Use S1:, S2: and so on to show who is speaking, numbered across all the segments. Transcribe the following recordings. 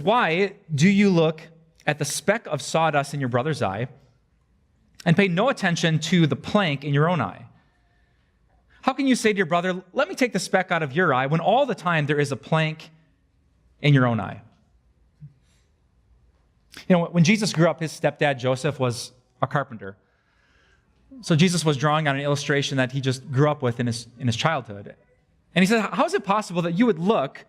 S1: why do you look at the speck of sawdust in your brother's eye and pay no attention to the plank in your own eye? How can you say to your brother, let me take the speck out of your eye, when all the time there is a plank in your own eye? When Jesus grew up, his stepdad, Joseph, was a carpenter. So Jesus was drawing on an illustration that he just grew up with in his childhood. And he said, how is it possible that you would look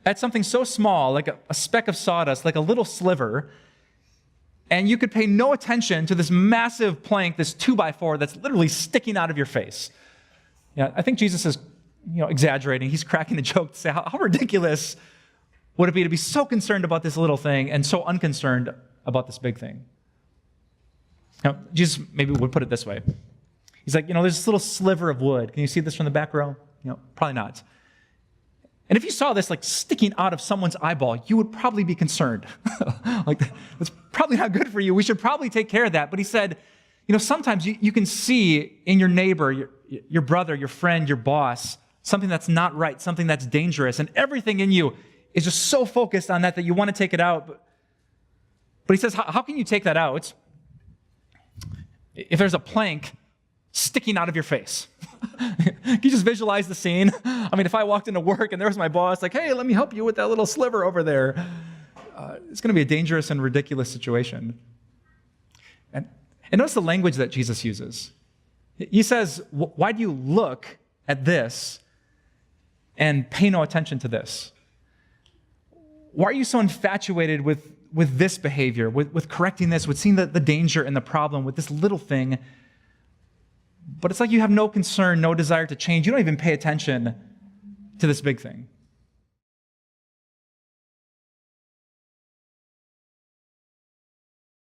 S1: at something so small, like a speck of sawdust, like a little sliver, and you could pay no attention to this massive plank, this 2x4 that's literally sticking out of your face? Yeah, I think Jesus is exaggerating. He's cracking the joke to say, how ridiculous would it be to be so concerned about this little thing and so unconcerned about this big thing? Now, Jesus maybe would put it this way. He's like, there's this little sliver of wood. Can you see this from the back row? Probably not. And if you saw this like sticking out of someone's eyeball, you would probably be concerned. Like, that's probably not good for you. We should probably take care of that. But he said, sometimes you can see in your neighbor, your brother, your friend, your boss, something that's not right, something that's dangerous, and everything in you is just so focused on that you want to take it out. But he says, how can you take that out if there's a plank sticking out of your face? Can you just visualize the scene? I mean, if I walked into work and there was my boss, like, hey, let me help you with that little sliver over there. It's going to be a dangerous and ridiculous situation. And notice the language that Jesus uses. He says, why do you look at this and pay no attention to this? Why are you so infatuated with this behavior, with correcting this, with seeing the danger and the problem with this little thing? But it's like you have no concern, no desire to change. You don't even pay attention to this big thing.